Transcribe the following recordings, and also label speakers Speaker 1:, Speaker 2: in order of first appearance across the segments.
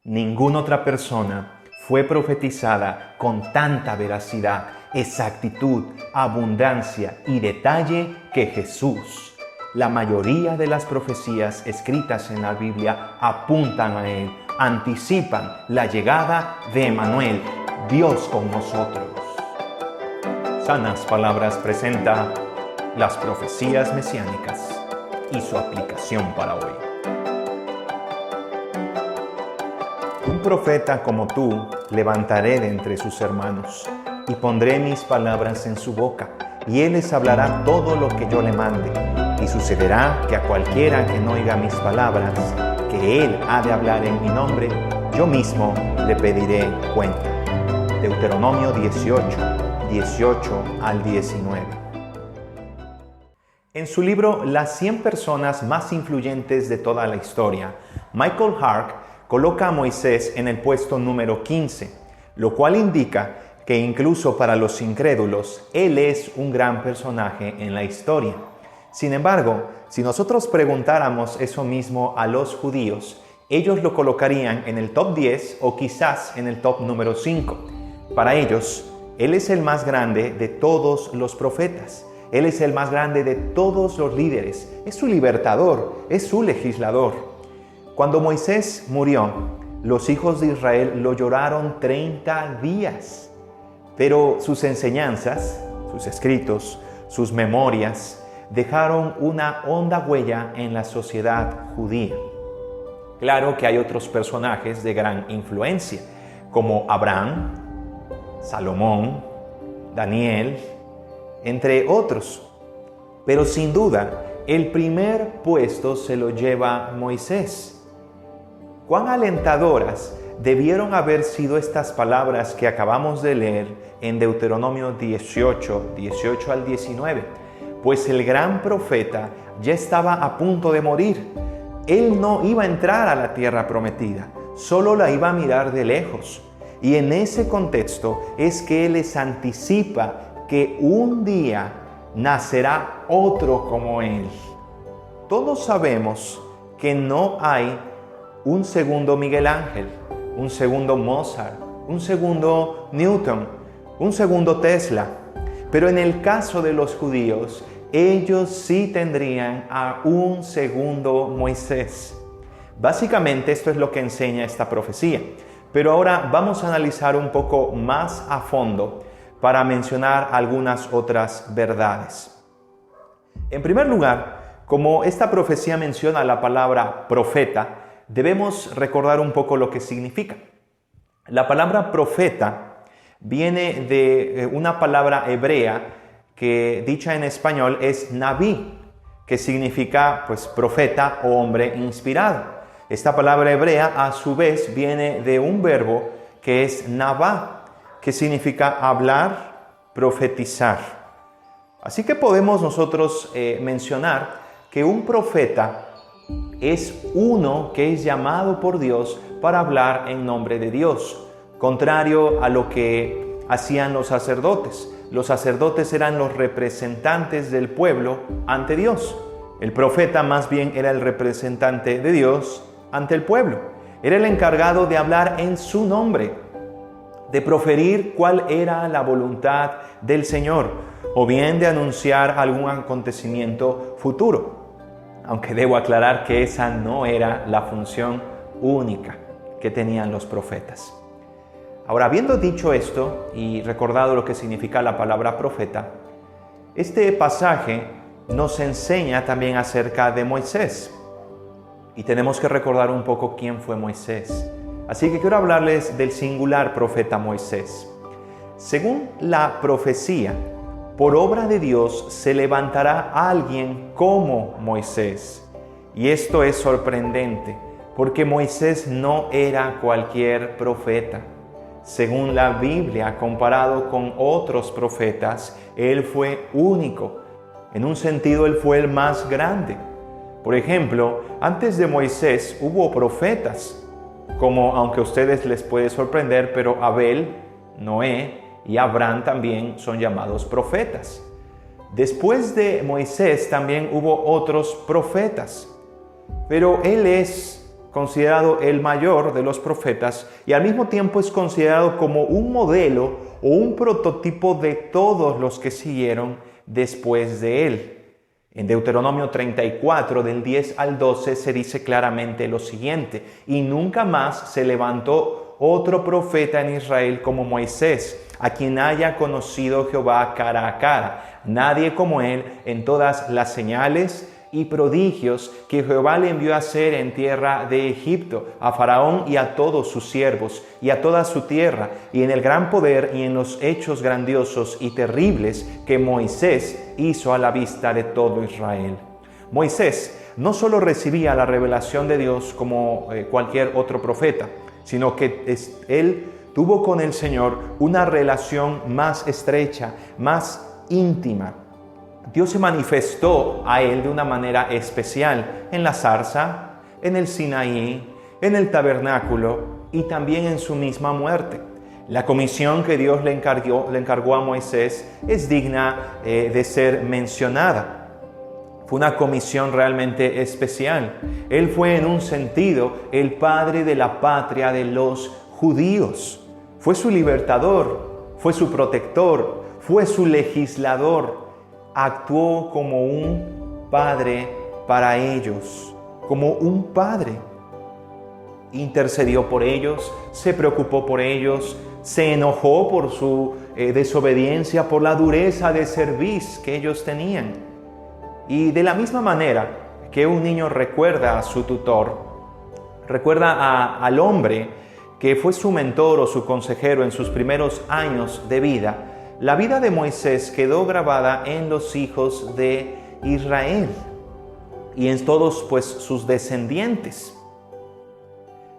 Speaker 1: Ninguna otra persona fue profetizada con tanta veracidad, exactitud, abundancia y detalle que Jesús. La mayoría de las profecías escritas en la Biblia apuntan a Él, anticipan la llegada de Emmanuel, Dios con nosotros. Sanas Palabras presenta las profecías mesiánicas y su aplicación para hoy. Un profeta como tú levantaré de entre sus hermanos y pondré mis palabras en su boca, y él les hablará todo lo que yo le mande. Y sucederá que a cualquiera que no oiga mis palabras, que él ha de hablar en mi nombre, yo mismo le pediré cuenta. Deuteronomio 18 al 19. En su libro Las 100 personas más influyentes de toda la historia, Michael Hart coloca a Moisés en el puesto número 15, lo cual indica que incluso para los incrédulos, él es un gran personaje en la historia. Sin embargo, si nosotros preguntáramos eso mismo a los judíos, ellos lo colocarían en el top 10 o quizás en el top número 5. Para ellos, él es el más grande de todos los profetas. Él es el más grande de todos los líderes. Es su libertador, es su legislador. Cuando Moisés murió, los hijos de Israel lo lloraron 30 días. Pero sus enseñanzas, sus escritos, sus memorias, dejaron una honda huella en la sociedad judía. Claro que hay otros personajes de gran influencia, como Abraham, Salomón, Daniel, entre otros. Pero sin duda, el primer puesto se lo lleva Moisés. ¡Cuán alentadoras debieron haber sido estas palabras que acabamos de leer en Deuteronomio 18 al 19! Pues el gran profeta ya estaba a punto de morir. Él no iba a entrar a la tierra prometida, solo la iba a mirar de lejos. Y en ese contexto es que él les anticipa que un día nacerá otro como él. Todos sabemos que no hay un segundo Miguel Ángel, un segundo Mozart, un segundo Newton, un segundo Tesla. Pero en el caso de los judíos, ellos sí tendrían a un segundo Moisés. Básicamente esto es lo que enseña esta profecía. Pero ahora vamos a analizar un poco más a fondo para mencionar algunas otras verdades. En primer lugar, como esta profecía menciona la palabra profeta, debemos recordar un poco lo que significa. La palabra profeta viene de una palabra hebrea que, dicha en español, es Naví, que significa profeta o hombre inspirado. Esta palabra hebrea a su vez viene de un verbo que es Navá, que significa hablar, profetizar. Así que podemos nosotros mencionar que un profeta es uno que es llamado por Dios para hablar en nombre de Dios, contrario a lo que hacían los sacerdotes. Los sacerdotes eran los representantes del pueblo ante Dios. El profeta más bien era el representante de Dios ante el pueblo. Era el encargado de hablar en su nombre, de proferir cuál era la voluntad del Señor, o bien de anunciar algún acontecimiento futuro. Aunque debo aclarar que esa no era la función única que tenían los profetas. Ahora, habiendo dicho esto y recordado lo que significa la palabra profeta, este pasaje nos enseña también acerca de Moisés. Y tenemos que recordar un poco quién fue Moisés. Así que quiero hablarles del singular profeta Moisés. Según la profecía, por obra de Dios se levantará alguien como Moisés. Y esto es sorprendente, porque Moisés no era cualquier profeta. Según la Biblia, comparado con otros profetas, él fue único. En un sentido, él fue el más grande. Por ejemplo, antes de Moisés hubo profetas, como, aunque a ustedes les puede sorprender, pero Abel, Noé y Abraham también son llamados profetas. Después de Moisés también hubo otros profetas, pero él es considerado el mayor de los profetas y al mismo tiempo es considerado como un modelo o un prototipo de todos los que siguieron después de él. En Deuteronomio 34, del 10 al 12, se dice claramente lo siguiente: y nunca más se levantó otro profeta en Israel como Moisés, a quien haya conocido Jehová cara a cara. Nadie como él en todas las señales y prodigios que Jehová le envió a hacer en tierra de Egipto, a Faraón y a todos sus siervos, y a toda su tierra, y en el gran poder y en los hechos grandiosos y terribles que Moisés hizo a la vista de todo Israel. Moisés no solo recibía la revelación de Dios como cualquier otro profeta, sino que él tuvo con el Señor una relación más estrecha, más íntima. Dios se manifestó a él de una manera especial en la zarza, en el Sinaí, en el tabernáculo y también en su misma muerte. La comisión que Dios le encargó a Moisés es digna de ser mencionada. Fue una comisión realmente especial. Él fue en un sentido el padre de la patria de los judíos. Fue su libertador, fue su protector, fue su legislador. Actuó como un padre para ellos, como un padre. Intercedió por ellos, se preocupó por ellos, se enojó por su desobediencia, por la dureza de cerviz que ellos tenían. Y de la misma manera que un niño recuerda a su tutor, recuerda al hombre que fue su mentor o su consejero en sus primeros años de vida, la vida de Moisés quedó grabada en los hijos de Israel y en todos sus descendientes.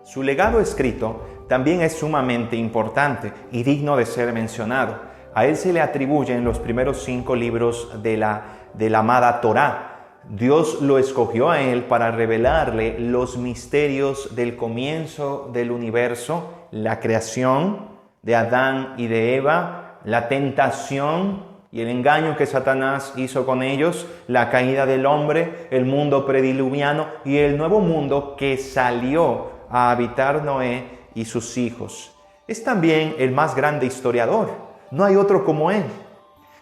Speaker 1: Su legado escrito también es sumamente importante y digno de ser mencionado. A él se le atribuyen los primeros 5 libros de la amada Torá. Dios lo escogió a él para revelarle los misterios del comienzo del universo, la creación de Adán y de Eva, la tentación y el engaño que Satanás hizo con ellos, la caída del hombre, el mundo prediluviano y el nuevo mundo que salió a habitar Noé y sus hijos. Es también el más grande historiador. No hay otro como él.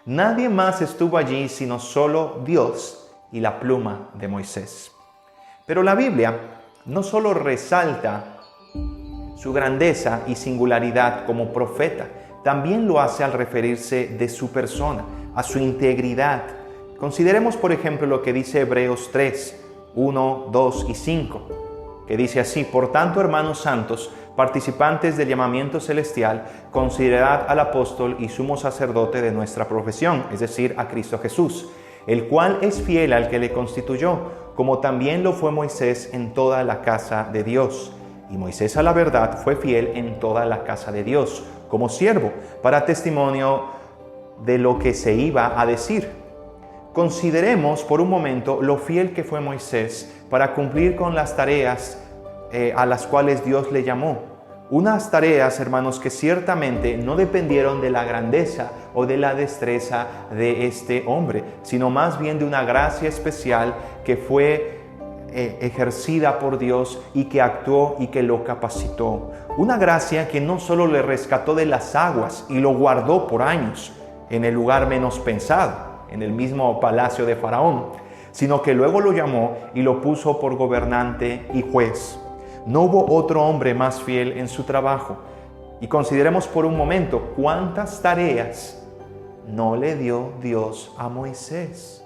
Speaker 1: Nadie más estuvo allí sino solo Dios y la pluma de Moisés. Pero la Biblia no solo resalta su grandeza y singularidad como profeta, también lo hace al referirse de su persona, a su integridad. Consideremos, por ejemplo, lo que dice Hebreos 3, 1, 2 y 5, que dice así: por tanto, hermanos santos, participantes del llamamiento celestial, considerad al apóstol y sumo sacerdote de nuestra profesión, es decir, a Cristo Jesús, el cual es fiel al que le constituyó, como también lo fue Moisés en toda la casa de Dios. Y Moisés, a la verdad, fue fiel en toda la casa de Dios, como siervo, para testimonio de lo que se iba a decir. Consideremos por un momento lo fiel que fue Moisés para cumplir con las tareas a las cuales Dios le llamó. Unas tareas, hermanos, que ciertamente no dependieron de la grandeza o de la destreza de este hombre, sino más bien de una gracia especial que fue ejercida por Dios y que actuó y que lo capacitó. Una gracia que no solo le rescató de las aguas y lo guardó por años en el lugar menos pensado, en el mismo palacio de Faraón, sino que luego lo llamó y lo puso por gobernante y juez. No hubo otro hombre más fiel en su trabajo. Y consideremos por un momento cuántas tareas no le dio Dios a Moisés.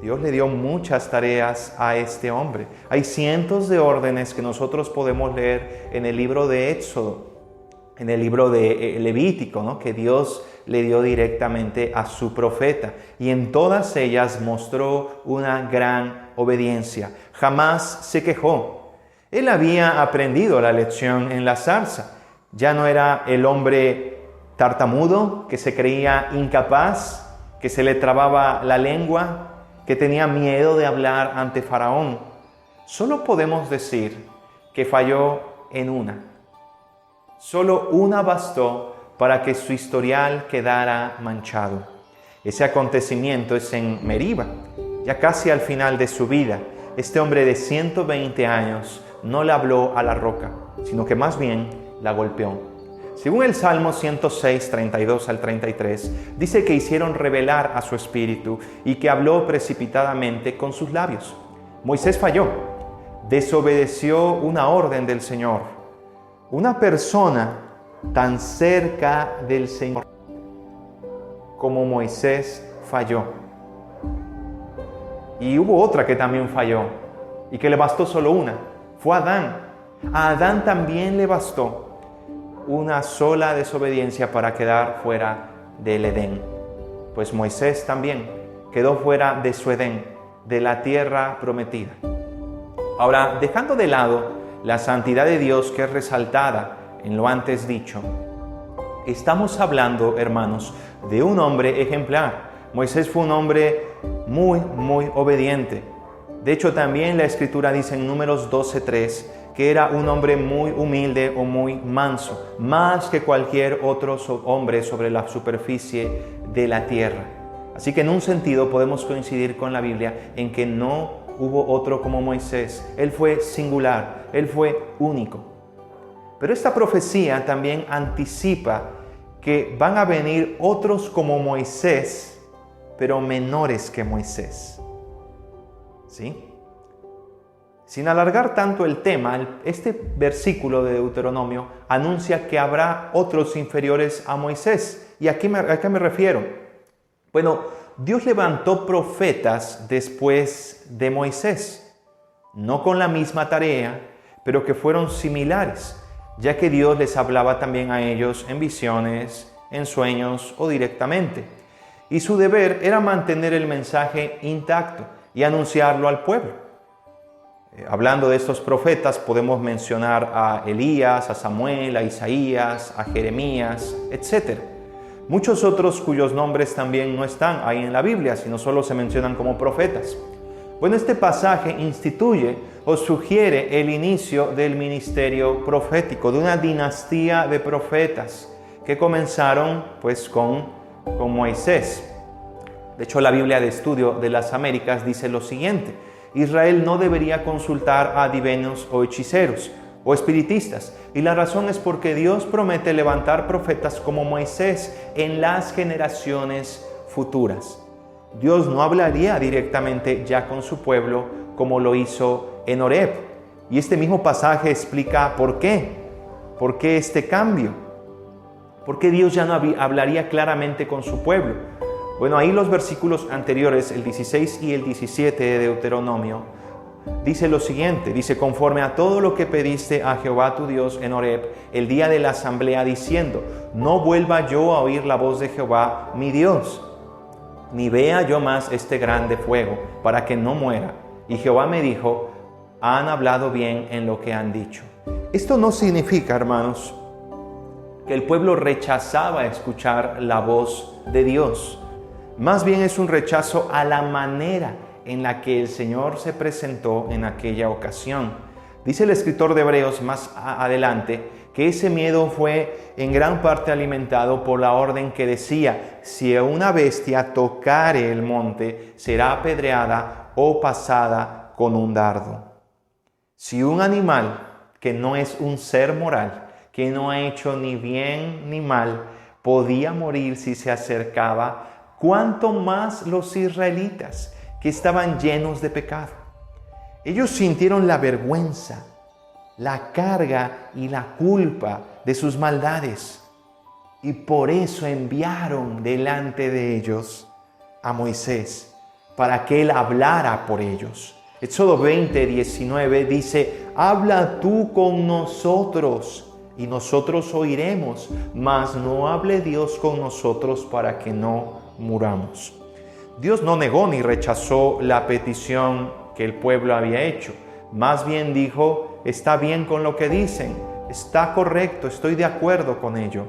Speaker 1: Dios le dio muchas tareas a este hombre. Hay cientos de órdenes que nosotros podemos leer en el libro de Éxodo, en el libro de Levítico, ¿no?, que Dios le dio directamente a su profeta. Y en todas ellas mostró una gran obediencia. Jamás se quejó. Él había aprendido la lección en la zarza. Ya no era el hombre tartamudo que se creía incapaz, que se le trababa la lengua, que tenía miedo de hablar ante Faraón. Solo podemos decir que falló en una. Solo una bastó para que su historial quedara manchado. Ese acontecimiento es en Meriba, ya casi al final de su vida. este hombre de 120 años no le habló a la roca, sino que más bien la golpeó. Según el Salmo 106, 32 al 33, dice que hicieron rebelar a su espíritu y que habló precipitadamente con sus labios. Moisés falló, desobedeció una orden del Señor. Una persona tan cerca del Señor como Moisés falló. Y hubo otra que también falló y que le bastó solo una. Fue Adán. A Adán también le bastó una sola desobediencia para quedar fuera del Edén. Pues Moisés también quedó fuera de su Edén, de la tierra prometida. Ahora, dejando de lado la santidad de Dios que es resaltada en lo antes dicho, estamos hablando, hermanos, de un hombre ejemplar. Moisés fue un hombre muy obediente. De hecho, también la Escritura dice en Números 12:3 que era un hombre muy humilde o muy manso, más que cualquier otro hombre sobre la superficie de la tierra. Así que en un sentido podemos coincidir con la Biblia en que no hubo otro como Moisés. Él fue singular, él fue único. Pero esta profecía también anticipa que van a venir otros como Moisés, pero menores que Moisés. ¿Sí? Sin alargar tanto el tema, este versículo de Deuteronomio anuncia que habrá otros inferiores a Moisés. ¿Y a qué me refiero? Bueno, Dios levantó profetas después de Moisés, no con la misma tarea, pero que fueron similares, ya que Dios les hablaba también a ellos en visiones, en sueños o directamente. Y su deber era mantener el mensaje intacto y anunciarlo al pueblo. Hablando de estos profetas, podemos mencionar a Elías, a Samuel, a Isaías, a Jeremías, etc. Muchos otros cuyos nombres también no están ahí en la Biblia, sino solo se mencionan como profetas. Bueno, este pasaje instituye o sugiere el inicio del ministerio profético, de una dinastía de profetas que comenzaron pues con Moisés. De hecho, la Biblia de Estudio de las Américas dice lo siguiente: Israel no debería consultar a adivinos o hechiceros o espiritistas, y la razón es porque Dios promete levantar profetas como Moisés en las generaciones futuras. Dios no hablaría directamente ya con su pueblo como lo hizo en Horeb. Y este mismo pasaje explica por qué. ¿Por qué este cambio? ¿Por qué Dios ya no hablaría claramente con su pueblo? Bueno, ahí los versículos anteriores, el 16 y el 17 de Deuteronomio, dice lo siguiente, dice: conforme a todo lo que pediste a Jehová tu Dios en Horeb, el día de la asamblea, diciendo: no vuelva yo a oír la voz de Jehová mi Dios, ni vea yo más este grande fuego, para que no muera. Y Jehová me dijo: han hablado bien en lo que han dicho. Esto no significa, hermanos, que el pueblo rechazaba escuchar la voz de Dios. Más bien es un rechazo a la manera en la que el Señor se presentó en aquella ocasión. Dice el escritor de Hebreos más adelante que ese miedo fue en gran parte alimentado por la orden que decía: si una bestia tocare el monte, será apedreada o pasada con un dardo. Si un animal que no es un ser moral, que no ha hecho ni bien ni mal, podía morir si se acercaba, ¿cuánto más los israelitas que estaban llenos de pecado? Ellos sintieron la vergüenza, la carga y la culpa de sus maldades, y por eso enviaron delante de ellos a Moisés para que él hablara por ellos. Éxodo 20:19 dice: habla tú con nosotros y nosotros oiremos, mas no hable Dios con nosotros para que no muramos. Dios no negó ni rechazó la petición que el pueblo había hecho. Más bien dijo: está bien con lo que dicen, está correcto, estoy de acuerdo con ello.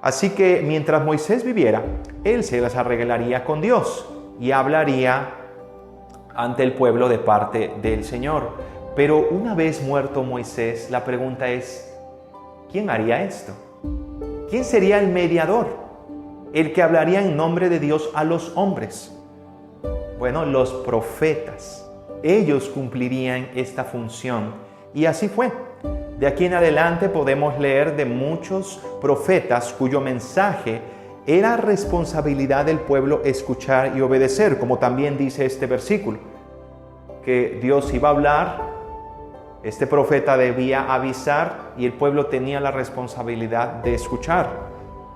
Speaker 1: Así que mientras Moisés viviera, él se las arreglaría con Dios y hablaría ante el pueblo de parte del Señor. Pero una vez muerto Moisés, la pregunta es: ¿quién haría esto? ¿Quién sería el mediador? El que hablaría en nombre de Dios a los hombres. Bueno, los profetas. ellos cumplirían esta función. Y así fue. De aquí en adelante podemos leer de muchos profetas cuyo mensaje era responsabilidad del pueblo escuchar y obedecer, como también dice este versículo, que Dios iba a hablar, este profeta debía avisar y el pueblo tenía la responsabilidad de escuchar.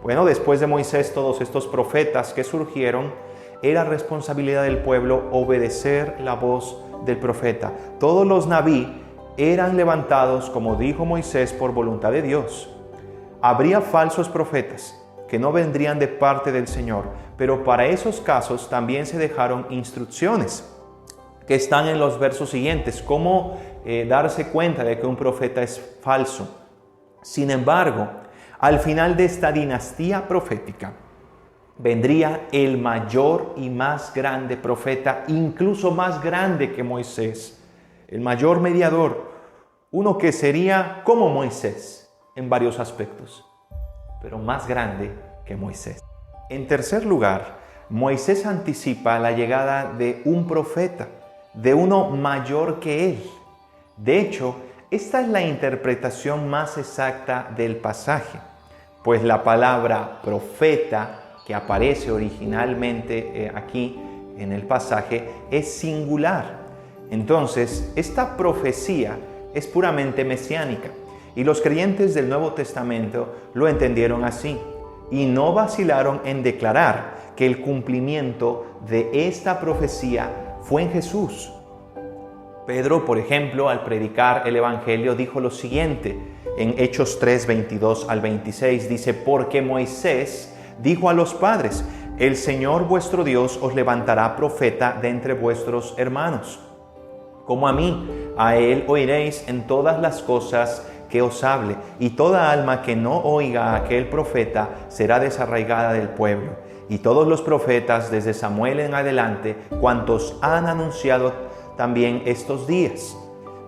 Speaker 1: Bueno, después de Moisés, todos estos profetas que surgieron, era responsabilidad del pueblo obedecer la voz del profeta. Todos los nabí eran levantados, como dijo Moisés, por voluntad de Dios. Habría falsos profetas que no vendrían de parte del Señor, pero para esos casos también se dejaron instrucciones que están en los versos siguientes, cómo darse cuenta de que un profeta es falso. Sin embargo, al final de esta dinastía profética, vendría el mayor y más grande profeta, incluso más grande que Moisés, el mayor mediador, uno que sería como Moisés en varios aspectos, pero más grande que Moisés. En tercer lugar, Moisés anticipa la llegada de un profeta, de uno mayor que él. De hecho, esta es la interpretación más exacta del pasaje, pues la palabra profeta que aparece originalmente aquí en el pasaje es singular. Entonces, esta profecía es puramente mesiánica y los creyentes del Nuevo Testamento lo entendieron así y no vacilaron en declarar que el cumplimiento de esta profecía fue en Jesús. Pedro, por ejemplo, al predicar el Evangelio, dijo lo siguiente en Hechos 3, 22 al 26, dice: porque Moisés dijo a los padres, el Señor vuestro Dios os levantará profeta de entre vuestros hermanos, como a mí, a él oiréis en todas las cosas que os hable, y toda alma que no oiga a aquel profeta será desarraigada del pueblo. Y todos los profetas, desde Samuel en adelante, cuantos han anunciado también estos días.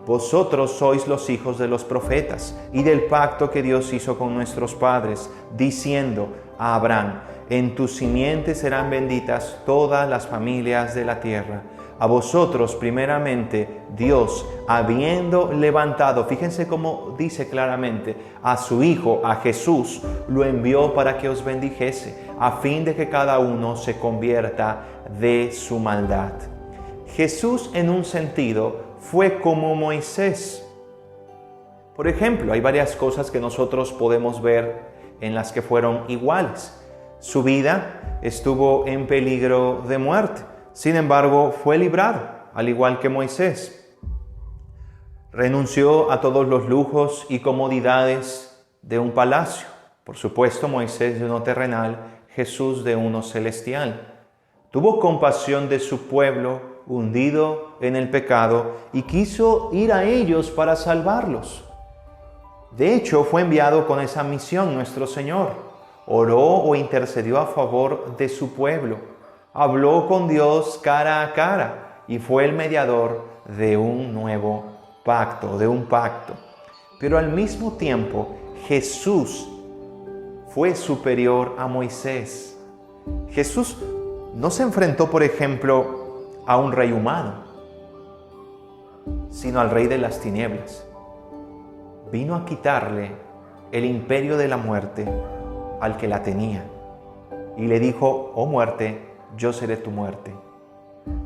Speaker 1: Vosotros sois los hijos de los profetas y del pacto que Dios hizo con nuestros padres, diciendo a Abraham: en tu simiente serán benditas todas las familias de la tierra. A vosotros, primeramente, Dios, habiendo levantado, fíjense cómo dice claramente, a su Hijo, a Jesús, lo envió para que os bendijese, a fin de que cada uno se convierta de su maldad. Jesús, en un sentido, fue como Moisés. Por ejemplo, hay varias cosas que nosotros podemos ver en las que fueron iguales. Su vida estuvo en peligro de muerte. Sin embargo, fue librado, al igual que Moisés. Renunció a todos los lujos y comodidades de un palacio. Por supuesto, Moisés de uno terrenal, Jesús de uno celestial. Tuvo compasión de su pueblo hundido en el pecado y quiso ir a ellos para salvarlos. De hecho, fue enviado con esa misión nuestro Señor. Oró o intercedió a favor de su pueblo. Habló con Dios cara a cara y fue el mediador de un nuevo pacto, de un pacto. Pero al mismo tiempo, Jesús fue superior a Moisés. Jesús no se enfrentó, por ejemplo, a un rey humano, sino al rey de las tinieblas. Vino a quitarle el imperio de la muerte al que la tenía y le dijo: oh muerte, yo seré tu muerte.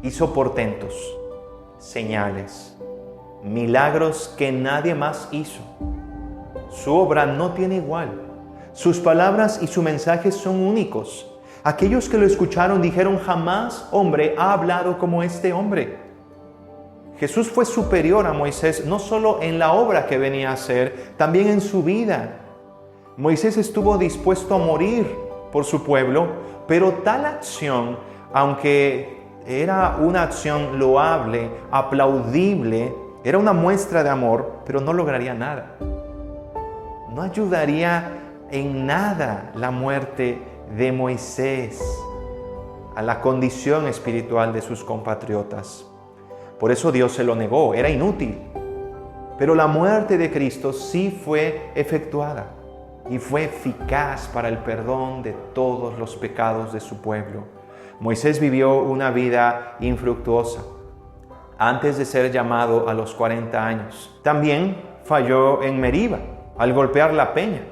Speaker 1: Hizo portentos, señales, milagros que nadie más hizo. Su obra no tiene igual. Sus palabras y su mensaje son únicos. Aquellos que lo escucharon dijeron: jamás hombre ha hablado como este hombre. Jesús fue superior a Moisés, no solo en la obra que venía a hacer, también en su vida. Moisés estuvo dispuesto a morir por su pueblo, pero tal acción, aunque era una acción loable, aplaudible, era una muestra de amor, pero no lograría nada. No ayudaría en nada la muerte de Moisés a la condición espiritual de sus compatriotas. Por eso Dios se lo negó, era inútil. Pero la muerte de Cristo sí fue efectuada y fue eficaz para el perdón de todos los pecados de su pueblo. Moisés vivió una vida infructuosa. antes de ser llamado a los 40 años. También falló en Meriba, al golpear la peña.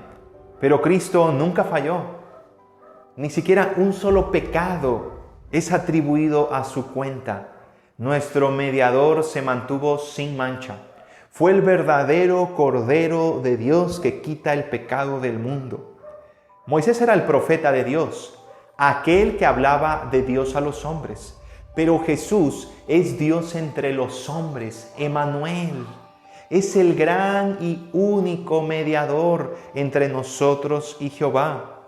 Speaker 1: Pero Cristo nunca falló. Ni siquiera un solo pecado es atribuido a su cuenta. Nuestro mediador se mantuvo sin mancha. Fue el verdadero Cordero de Dios que quita el pecado del mundo. Moisés era el profeta de Dios, aquel que hablaba de Dios a los hombres. Pero Jesús es Dios entre los hombres, Emmanuel. Es el gran y único mediador entre nosotros y Jehová.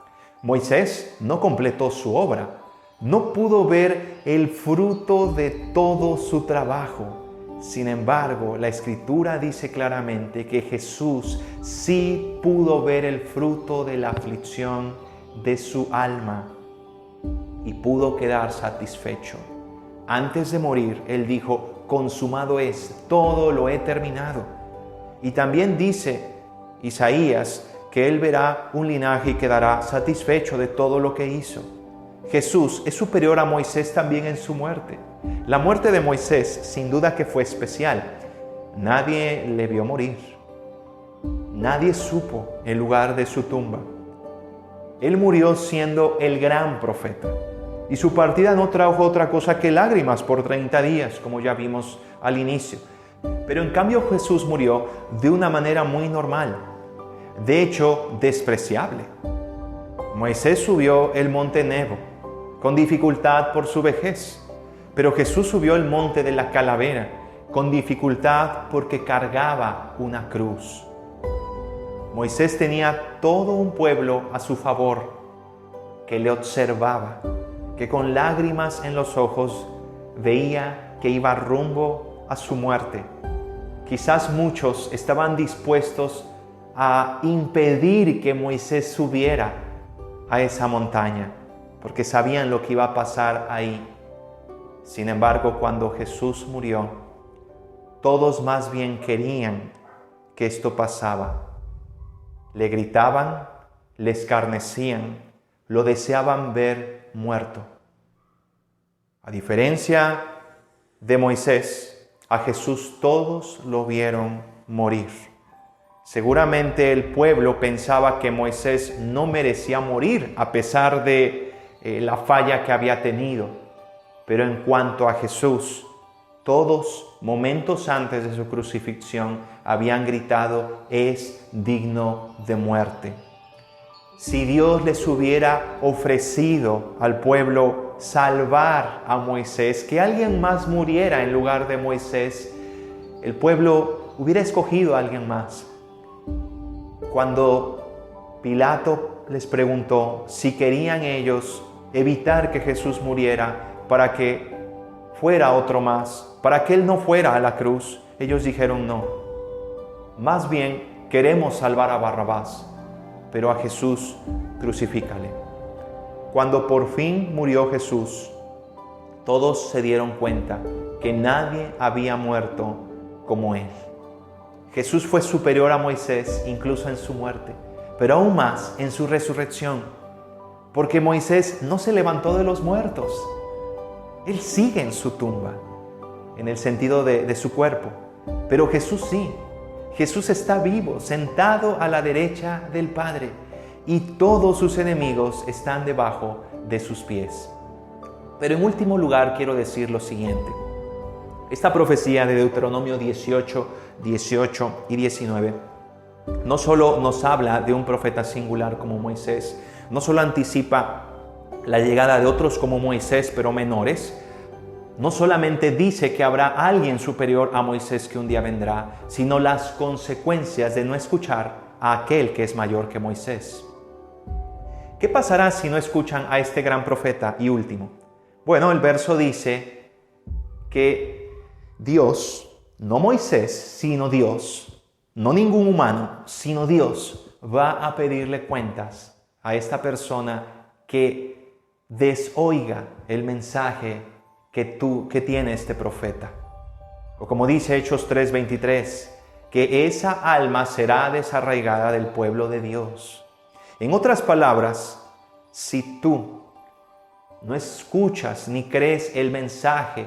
Speaker 1: Moisés no completó su obra, no pudo ver el fruto de todo su trabajo. Sin embargo, la Escritura dice claramente que Jesús sí pudo ver el fruto de la aflicción de su alma y pudo quedar satisfecho. Antes de morir, Él dijo, consumado es, todo lo he terminado. Y también dice Isaías que Él verá un linaje y quedará satisfecho de todo lo que hizo. Jesús es superior a Moisés también en su muerte. La muerte de Moisés sin duda que fue especial. Nadie le vio morir. Nadie supo el lugar de su tumba. Él murió siendo el gran profeta. Y su partida no trajo otra cosa que lágrimas por 30 días, como ya vimos al inicio. Pero en cambio Jesús murió de una manera muy normal. De hecho, despreciable. Moisés subió el monte Nebo, con dificultad por su vejez. Pero Jesús subió el monte de la calavera, con dificultad porque cargaba una cruz. Moisés tenía todo un pueblo a su favor, que le observaba, que con lágrimas en los ojos veía que iba rumbo a su muerte. Quizás muchos estaban dispuestos a impedir que Moisés subiera a esa montaña, porque sabían lo que iba a pasar ahí. Sin embargo, cuando Jesús murió, todos más bien querían que esto pasaba. Le gritaban, le escarnecían, lo deseaban ver muerto. A diferencia de Moisés, a Jesús todos lo vieron morir. Seguramente el pueblo pensaba que Moisés no merecía morir a pesar de la falla que había tenido. Pero en cuanto a Jesús, todos momentos antes de su crucifixión habían gritado, es digno de muerte. Si Dios les hubiera ofrecido al pueblo salvar a Moisés, que alguien más muriera en lugar de Moisés, el pueblo hubiera escogido a alguien más. Cuando Pilato les preguntó si querían ellos evitar que Jesús muriera para que fuera otro más, para que Él no fuera a la cruz, ellos dijeron no. Más bien queremos salvar a Barrabás, pero a Jesús crucifícale. Cuando por fin murió Jesús, todos se dieron cuenta que nadie había muerto como Él. Jesús fue superior a Moisés incluso en su muerte, pero aún más en su resurrección, porque Moisés no se levantó de los muertos. Él sigue en su tumba, en el sentido de su cuerpo, pero Jesús sí. Jesús está vivo, sentado a la derecha del Padre, y todos sus enemigos están debajo de sus pies. Pero en último lugar quiero decir lo siguiente. Esta profecía de Deuteronomio 18 y 19 no solo nos habla de un profeta singular como Moisés, no solo anticipa la llegada de otros como Moisés, pero menores, no solamente dice que habrá alguien superior a Moisés que un día vendrá, sino las consecuencias de no escuchar a aquel que es mayor que Moisés. ¿Qué pasará si no escuchan a este gran profeta y último? Bueno, el verso dice que Dios, no Moisés, sino Dios, no ningún humano, sino Dios, va a pedirle cuentas a esta persona que desoiga el mensaje que tiene este profeta. O como dice Hechos 3:23, que esa alma será desarraigada del pueblo de Dios. En otras palabras, si tú no escuchas ni crees el mensaje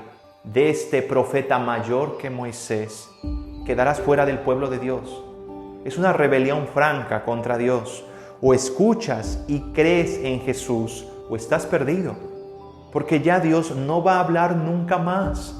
Speaker 1: de este profeta mayor que Moisés, quedarás fuera del pueblo de Dios. Es una rebelión franca contra Dios. O escuchas y crees en Jesús, o estás perdido. Porque ya Dios no va a hablar nunca más.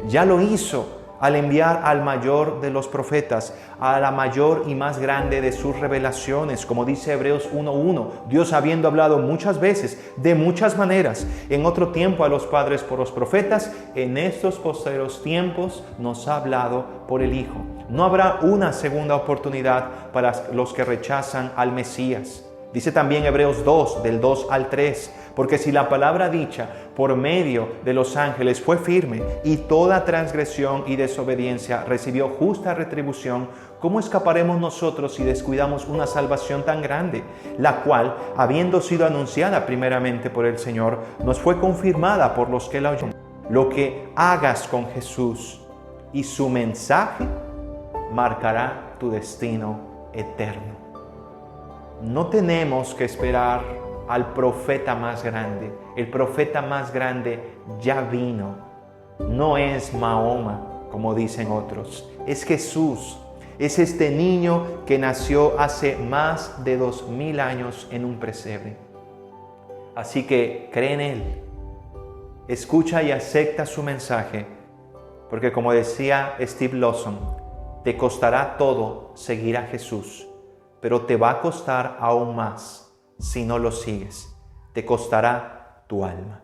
Speaker 1: Ya lo hizo al enviar al mayor de los profetas, a la mayor y más grande de sus revelaciones, como dice Hebreos 1:1, Dios habiendo hablado muchas veces, de muchas maneras, en otro tiempo a los padres por los profetas, en estos postreros tiempos nos ha hablado por el Hijo. No habrá una segunda oportunidad para los que rechazan al Mesías. Dice también Hebreos 2, del 2 al 3, porque si la palabra dicha por medio de los ángeles fue firme y toda transgresión y desobediencia recibió justa retribución, ¿cómo escaparemos nosotros si descuidamos una salvación tan grande, la cual, habiendo sido anunciada primeramente por el Señor, nos fue confirmada por los que la oyeron? Lo que hagas con Jesús y su mensaje marcará tu destino eterno. No tenemos que esperar al profeta más grande. El profeta más grande ya vino. No es Mahoma, como dicen otros. Es Jesús. Es este niño que nació hace más de 2000 años en un pesebre. Así que cree en Él. Escucha y acepta su mensaje. Porque como decía Steve Lawson, te costará todo seguir a Jesús. Pero te va a costar aún más si no lo sigues. Te costará tu alma.